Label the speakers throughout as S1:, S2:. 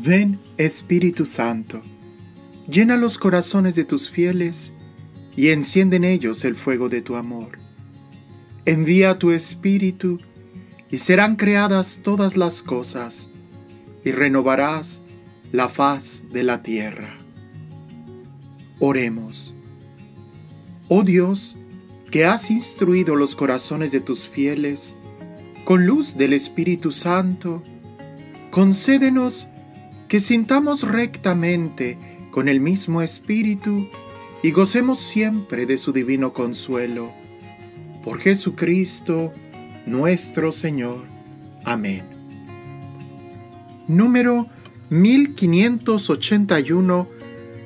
S1: Ven, Espíritu Santo, llena los corazones de tus fieles y enciende en ellos el fuego de tu amor. Envía tu Espíritu y serán creadas todas las cosas y renovarás la faz de la tierra. Oremos. Oh Dios, que has instruido los corazones de tus fieles con luz del Espíritu Santo, concédenos que sintamos rectamente con el mismo Espíritu y gocemos siempre de su divino consuelo. Por Jesucristo, nuestro Señor. Amén. Número 1581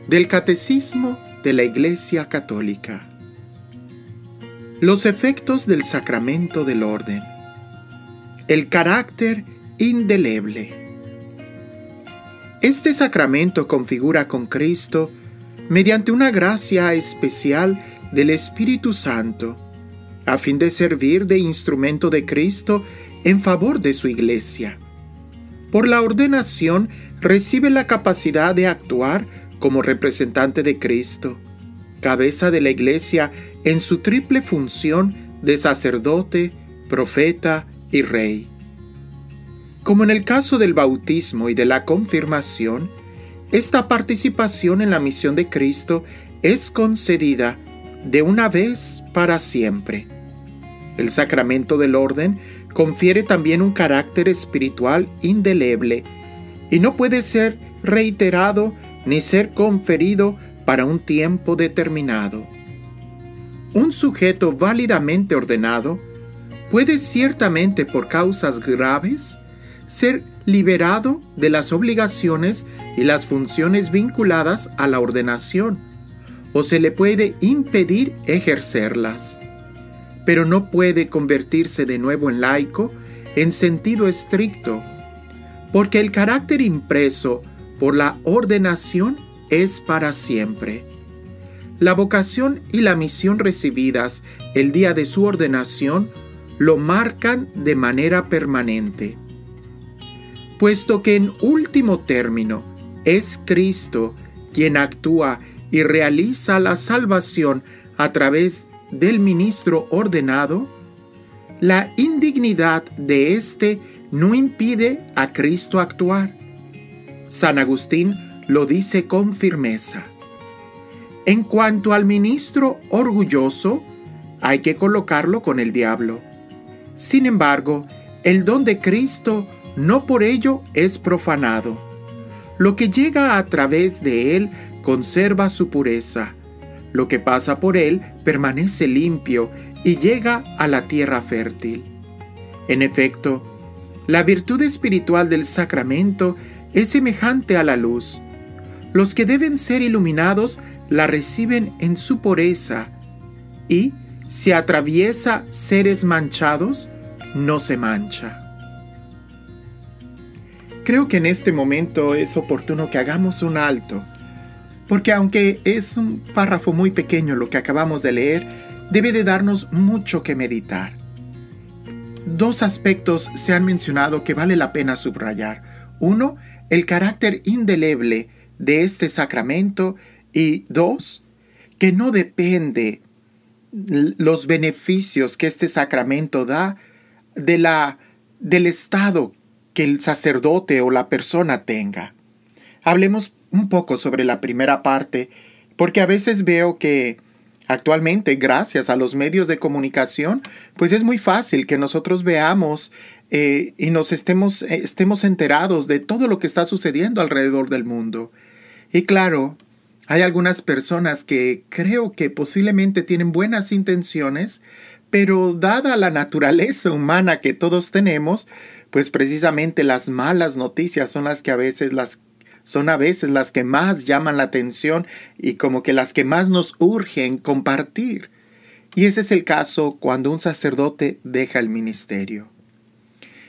S1: del Catecismo de la Iglesia Católica. Los efectos del sacramento del orden. El carácter indeleble. Este sacramento configura con Cristo, mediante una gracia especial del Espíritu Santo, a fin de servir de instrumento de Cristo en favor de su Iglesia. Por la ordenación recibe la capacidad de actuar como representante de Cristo, cabeza de la Iglesia en su triple función de sacerdote, profeta y rey. Como en el caso del bautismo y de la confirmación, esta participación en la misión de Cristo es concedida de una vez para siempre. El sacramento del orden confiere también un carácter espiritual indeleble y no puede ser reiterado ni ser conferido para un tiempo determinado. Un sujeto válidamente ordenado puede ciertamente por causas graves ser liberado de las obligaciones y las funciones vinculadas a la ordenación, o se le puede impedir ejercerlas, pero no puede convertirse de nuevo en laico en sentido estricto, porque el carácter impreso por la ordenación es para siempre. La vocación y la misión recibidas el día de su ordenación lo marcan de manera permanente. Puesto que en último término es Cristo quien actúa y realiza la salvación a través del ministro ordenado, la indignidad de éste no impide a Cristo actuar. San Agustín lo dice con firmeza. En cuanto al ministro orgulloso, hay que colocarlo con el diablo. Sin embargo, el don de Cristo no por ello es profanado. Lo que llega a través de él conserva su pureza. Lo que pasa por él permanece limpio y llega a la tierra fértil. En efecto, la virtud espiritual del sacramento es semejante a la luz. Los que deben ser iluminados la reciben en su pureza y, si atraviesa seres manchados, no se mancha. Creo que en este momento es oportuno que hagamos un alto, porque aunque es un párrafo muy pequeño lo que acabamos de leer, debe de darnos mucho que meditar. Dos aspectos se han mencionado que vale la pena subrayar. Uno, el carácter indeleble de este sacramento, y dos, que no depende los beneficios que este sacramento da del estado que el sacerdote o la persona tenga. Hablemos un poco sobre la primera parte, porque a veces veo que actualmente, gracias a los medios de comunicación, pues es muy fácil que nosotros veamos y nos estemos enterados de todo lo que está sucediendo alrededor del mundo. Y claro, hay algunas personas que creo que posiblemente tienen buenas intenciones, pero dada la naturaleza humana que todos tenemos, pues precisamente las malas noticias son las que a veces las que más llaman la atención y como que las que más nos urgen compartir. Y ese es el caso cuando un sacerdote deja el ministerio.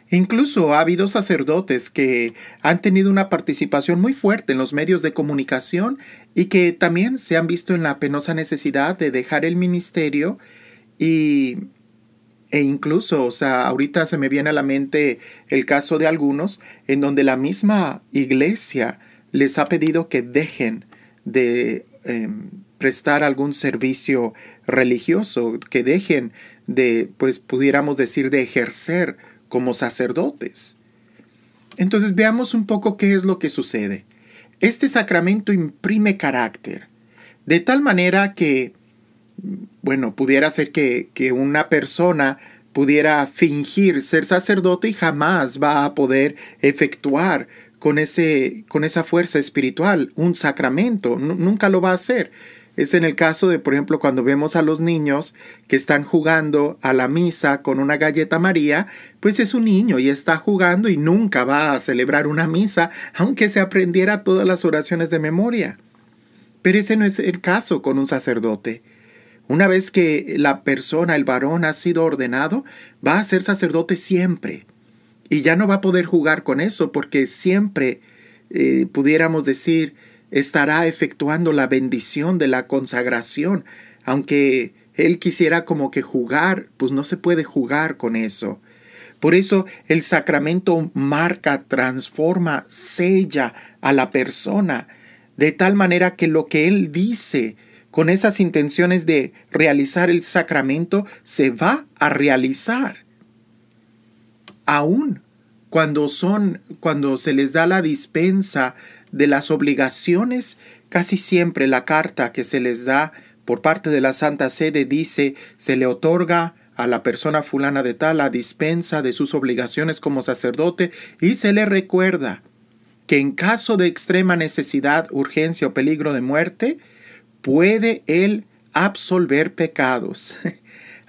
S1: Incluso ha habido sacerdotes que han tenido una participación muy fuerte en los medios de comunicación y que también se han visto en la penosa necesidad de dejar el ministerio y E incluso, o sea, ahorita se me viene a la mente el caso de algunos en donde la misma iglesia les ha pedido que dejen de prestar algún servicio religioso, que dejen de, pues pudiéramos decir, de ejercer como sacerdotes. Entonces veamos un poco qué es lo que sucede. Este sacramento imprime carácter, de tal manera que, bueno, pudiera ser que una persona pudiera fingir ser sacerdote y jamás va a poder efectuar con esa fuerza espiritual un sacramento. Nunca lo va a hacer. Es en el caso de, por ejemplo, cuando vemos a los niños que están jugando a la misa con una galleta María, pues es un niño y está jugando y nunca va a celebrar una misa, aunque se aprendiera todas las oraciones de memoria. Pero ese no es el caso con un sacerdote. Una vez que la persona, el varón, ha sido ordenado, va a ser sacerdote siempre. Y ya no va a poder jugar con eso porque siempre, pudiéramos decir, estará efectuando la bendición de la consagración. Aunque él quisiera como que jugar, pues no se puede jugar con eso. Por eso el sacramento marca, transforma, sella a la persona, de tal manera que lo que él dice con esas intenciones de realizar el sacramento se va a realizar. Aún cuando se les da la dispensa de las obligaciones, casi siempre la carta que se les da por parte de la Santa Sede dice: se le otorga a la persona fulana de tal la dispensa de sus obligaciones como sacerdote, y se le recuerda que en caso de extrema necesidad, urgencia o peligro de muerte, puede él absolver pecados,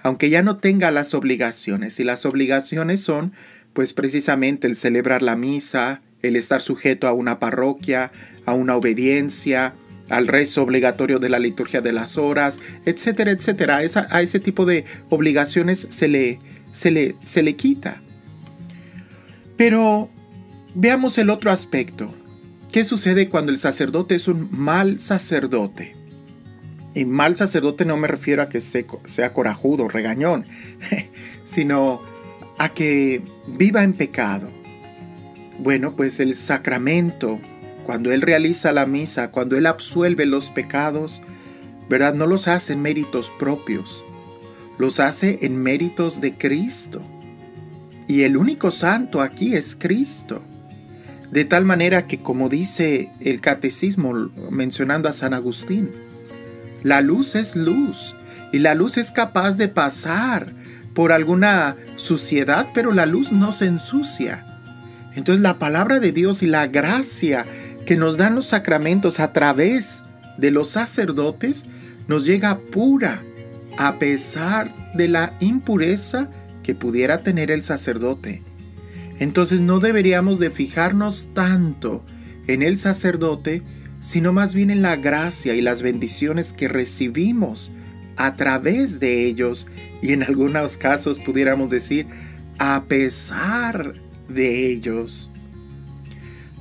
S1: aunque ya no tenga las obligaciones. Y las obligaciones son, pues precisamente el celebrar la misa, el estar sujeto a una parroquia, a una obediencia, al rezo obligatorio de la liturgia de las horas, etcétera, etcétera. A ese tipo de obligaciones se le quita. Pero veamos el otro aspecto. ¿Qué sucede cuando el sacerdote es un mal sacerdote? Y mal sacerdote no me refiero a que sea corajudo, regañón, sino a que viva en pecado. Bueno, pues el sacramento, cuando él realiza la misa, cuando él absuelve los pecados, ¿verdad? No los hace en méritos propios, los hace en méritos de Cristo. Y el único santo aquí es Cristo. De tal manera que, como dice el catecismo mencionando a San Agustín, la luz es luz, y la luz es capaz de pasar por alguna suciedad, pero la luz no se ensucia. Entonces la palabra de Dios y la gracia que nos dan los sacramentos a través de los sacerdotes nos llega pura, a pesar de la impureza que pudiera tener el sacerdote. Entonces no deberíamos de fijarnos tanto en el sacerdote, sino más bien en la gracia y las bendiciones que recibimos a través de ellos, y en algunos casos pudiéramos decir a pesar de ellos.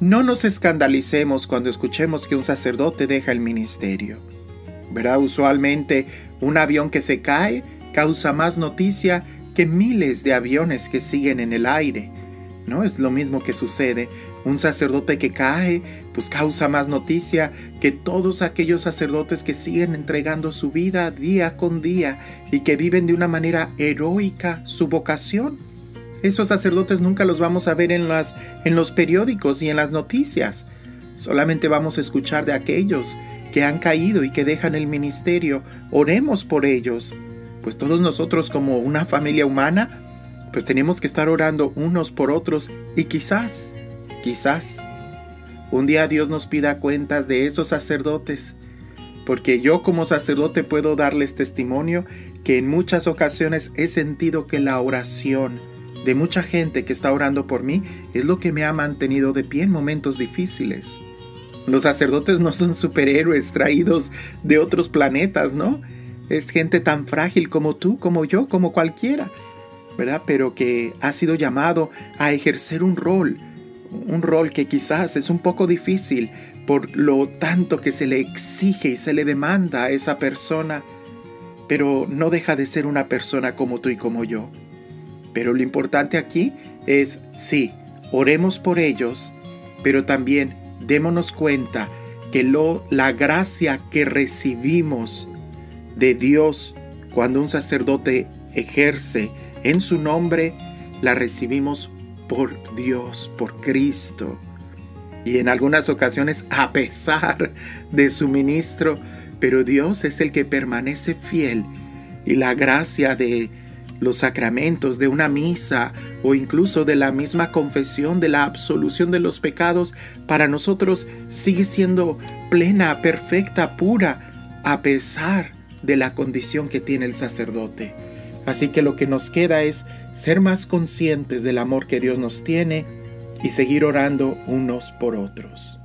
S1: No nos escandalicemos cuando escuchemos que un sacerdote deja el ministerio, ¿verdad? Usualmente un avión que se cae causa más noticia que miles de aviones que siguen en el aire, ¿no? Es lo mismo que sucede. Un sacerdote que cae, pues causa más noticia que todos aquellos sacerdotes que siguen entregando su vida día con día y que viven de una manera heroica su vocación. Esos sacerdotes nunca los vamos a ver en los periódicos y en las noticias. Solamente vamos a escuchar de aquellos que han caído y que dejan el ministerio. Oremos por ellos. Pues todos nosotros, como una familia humana, pues tenemos que estar orando unos por otros, y quizás un día Dios nos pida cuentas de esos sacerdotes, porque yo como sacerdote puedo darles testimonio que en muchas ocasiones he sentido que la oración de mucha gente que está orando por mí es lo que me ha mantenido de pie en momentos difíciles. Los sacerdotes no son superhéroes traídos de otros planetas, ¿no? Es gente tan frágil como tú, como yo, como cualquiera, ¿verdad? Pero que ha sido llamado a ejercer un rol que quizás es un poco difícil por lo tanto que se le exige y se le demanda a esa persona, pero no deja de ser una persona como tú y como yo. Pero lo importante aquí es, sí, oremos por ellos, pero también démonos cuenta que la gracia que recibimos de Dios cuando un sacerdote ejerce en su nombre, la recibimos por Dios, por Cristo. Y en algunas ocasiones a pesar de su ministro, pero Dios es el que permanece fiel. Y la gracia de los sacramentos, de una misa o incluso de la misma confesión, de la absolución de los pecados, para nosotros sigue siendo plena, perfecta, pura, a pesar de la condición que tiene el sacerdote. Así que lo que nos queda es ser más conscientes del amor que Dios nos tiene y seguir orando unos por otros.